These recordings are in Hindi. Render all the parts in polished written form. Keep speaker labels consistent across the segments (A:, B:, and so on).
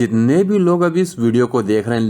A: जितने भी लोग अभी इस वीडियो को देख रहे हैं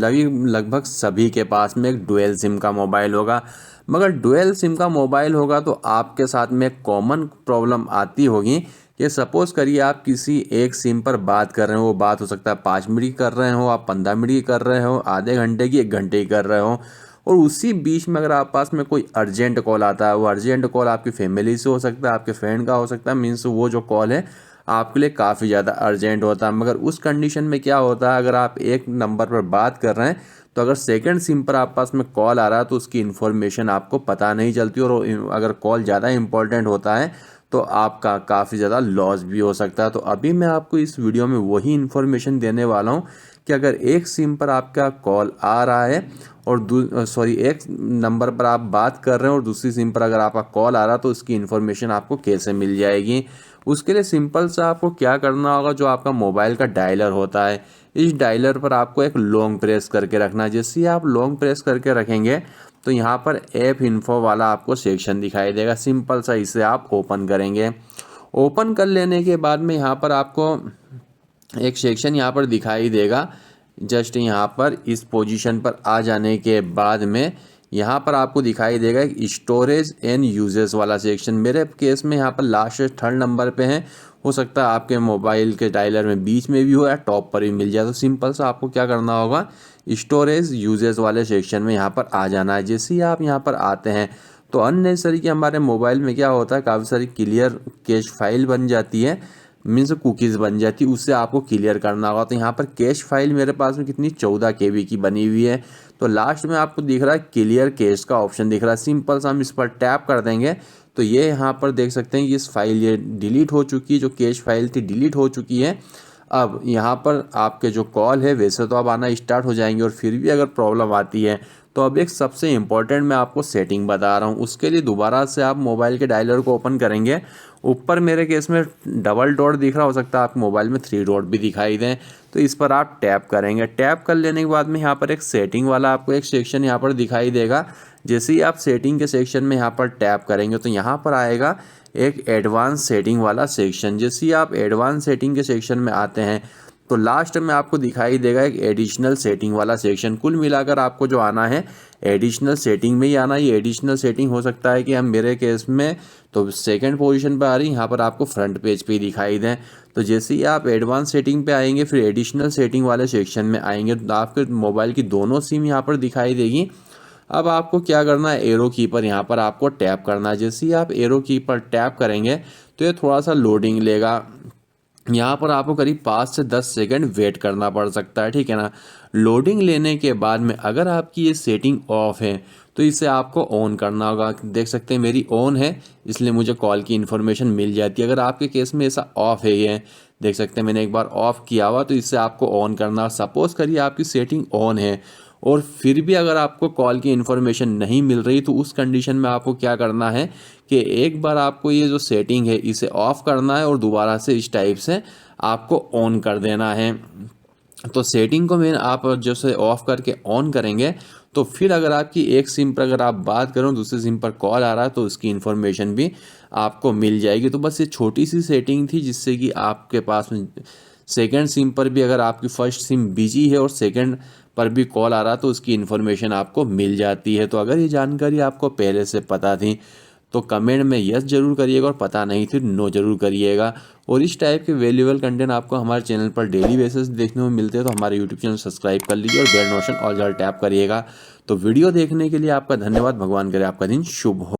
A: लगभग सभी के पास में एक डुअल सिम का मोबाइल होगा। मगर डुअल सिम का मोबाइल होगा तो आपके साथ में एक कॉमन प्रॉब्लम आती होगी कि सपोज़ करिए आप किसी एक सिम पर बात कर रहे हो। वो बात हो सकता है 5 मिनट की कर रहे हो, आप 15 मिनट की कर रहे हो, आधे घंटे की, 1 घंटे की कर रहे हो। और उसी बीच में अगर आप पास में कोई अर्जेंट कॉल आता है, वो अर्जेंट कॉल आपकी फैमिली से हो सकता है, आपके फ्रेंड का हो सकता है, मीन्स वो जो कॉल है आपके लिए काफ़ी ज़्यादा अर्जेंट होता है। मगर उस कंडीशन में क्या होता है, अगर आप एक नंबर पर बात कर रहे हैं तो अगर सेकंड सिम पर आप पास में कॉल आ रहा है तो उसकी इन्फॉर्मेशन आपको पता नहीं चलती। और अगर कॉल ज़्यादा इंपॉर्टेंट होता है तो आपका काफ़ी ज़्यादा लॉस भी हो सकता है। तो अभी मैं आपको इस वीडियो में वही इन्फॉर्मेशन देने वाला हूँ कि अगर एक सिम पर आपका कॉल आ रहा है और एक नंबर पर आप बात कर रहे हैं और दूसरी सिम पर अगर आपका कॉल आ रहा है तो उसकी इन्फॉर्मेशन आपको कैसे मिल जाएगी। उसके लिए सिंपल सा आपको क्या करना होगा, जो आपका मोबाइल का डायलर होता है, इस डायलर पर आपको एक लॉन्ग प्रेस करके रखना है। जैसे ही आप लॉन्ग प्रेस करके रखेंगे तो यहाँ पर ऐप इन्फो वाला आपको सेक्शन दिखाई देगा। सिंपल सा इसे आप ओपन करेंगे। ओपन कर लेने के बाद में यहाँ पर आपको एक सेक्शन यहाँ पर दिखाई देगा। जस्ट यहाँ पर इस पोजीशन पर आ जाने के बाद में यहाँ पर आपको दिखाई देगा एक स्टोरेज एंड यूजेस वाला सेक्शन। मेरे केस में यहाँ पर लास्ट 3rd नंबर पे है। हो सकता है आपके मोबाइल के डायलर में बीच में भी हो या टॉप पर भी मिल जाए। तो सिंपल सा आपको क्या करना होगा, स्टोरेज यूजेस वाले सेक्शन में यहाँ पर आ जाना है। जैसे ही आप यहाँ पर आते हैं तो अननेसेसरी कि हमारे मोबाइल में क्या होता है, काफ़ी सारी क्लियर कैश फाइल बन जाती है, मीन्स कुकीज़ बन जाती है, उससे आपको क्लियर करना होगा। तो यहाँ पर कैश फाइल मेरे पास में कितनी 14 KB की बनी हुई है। तो लास्ट में आपको दिख रहा है क्लियर कैश का ऑप्शन दिख रहा है। सिंपल सा हम इस पर टैप कर देंगे तो ये यहाँ पर देख सकते हैं कि इस फाइल ये डिलीट हो चुकी है, जो कैश फाइल थी डिलीट हो चुकी है। अब यहाँ पर आपके जो कॉल है वैसे तो अब आना स्टार्ट हो जाएंगे। और फिर भी अगर प्रॉब्लम आती है तो अब एक सबसे इम्पॉर्टेंट मैं आपको सेटिंग बता रहा हूँ। उसके लिए दोबारा से आप मोबाइल के डायलर को ओपन करेंगे। ऊपर मेरे केस में डबल डॉट दिख रहा, हो सकता है आपके मोबाइल में 3 डॉट भी दिखाई दें। तो इस पर आप टैप करेंगे। टैप कर लेने के बाद में यहाँ पर एक सेटिंग वाला आपको एक सेक्शन यहाँ पर दिखाई देगा। जैसे ही आप सेटिंग के सेक्शन में यहाँ पर टैप करेंगे तो यहाँ पर आएगा एक एडवांस सेटिंग वाला सेक्शन। जैसे ही आप एडवांस सेटिंग के सेक्शन में आते हैं तो लास्ट में आपको दिखाई देगा एक एडिशनल सेटिंग वाला सेक्शन। कुल मिलाकर आपको जो आना है एडिशनल सेटिंग में ही आना। ये एडिशनल सेटिंग हो सकता है कि हम मेरे केस में तो सेकंड पोजीशन पर आ रही, यहाँ पर आपको फ्रंट पेज पे ही दिखाई दें। तो जैसे ही आप एडवांस सेटिंग पे आएंगे फिर एडिशनल सेटिंग वाले सेक्शन में आएंगे तो आपके मोबाइल की दोनों सिम यहाँ पर दिखाई देगी। अब आपको क्या करना है, एरो की पर यहाँ पर आपको टैप करना है। जैसे ही आप एरो की पर टैप करेंगे तो ये थोड़ा सा लोडिंग लेगा। यहाँ पर आपको करीब 5 से 10 सेकंड वेट करना पड़ सकता है, ठीक है ना। लोडिंग लेने के बाद में अगर आपकी ये सेटिंग ऑफ है तो इसे आपको ऑन करना होगा। देख सकते हैं मेरी ऑन है, इसलिए मुझे कॉल की इन्फॉर्मेशन मिल जाती है। अगर आपके केस में ऐसा ऑफ है, ये देख सकते हैं मैंने एक बार ऑफ किया हुआ, तो इसे आपको ऑन करना। सपोज़ करिए आपकी सेटिंग ऑन है और फिर भी अगर आपको कॉल की इन्फॉर्मेशन नहीं मिल रही तो उस कंडीशन में आपको क्या करना है कि एक बार आपको ये जो सेटिंग है इसे ऑफ़ करना है और दोबारा से इस टाइप से आपको ऑन कर देना है। तो सेटिंग को मैं आप जैसे ऑफ़ करके ऑन करेंगे तो फिर अगर आपकी एक सिम पर अगर आप बात करो दूसरी सिम पर कॉल आ रहा है तो उसकी इन्फॉर्मेशन भी आपको मिल जाएगी। तो बस ये छोटी सी सेटिंग थी जिससे कि आपके पास में सेकंड सिम पर भी अगर आपकी फर्स्ट सिम बिजी है और सेकंड पर भी कॉल आ रहा तो उसकी इन्फॉर्मेशन आपको मिल जाती है। तो अगर ये जानकारी आपको पहले से पता थी तो कमेंट में यस जरूर करिएगा और पता नहीं थी नो जरूर करिएगा। और इस टाइप के वैल्यूएबल कंटेंट आपको हमारे चैनल पर डेली बेसिस देखने को मिलते हैं तो हमारे यूट्यूब चैनल सब्सक्राइब कर लीजिए और बेल नोटिफिकेशन ऑल जरूर टैप करिएगा। तो वीडियो देखने के लिए आपका धन्यवाद। भगवान करे आपका दिन शुभ हो।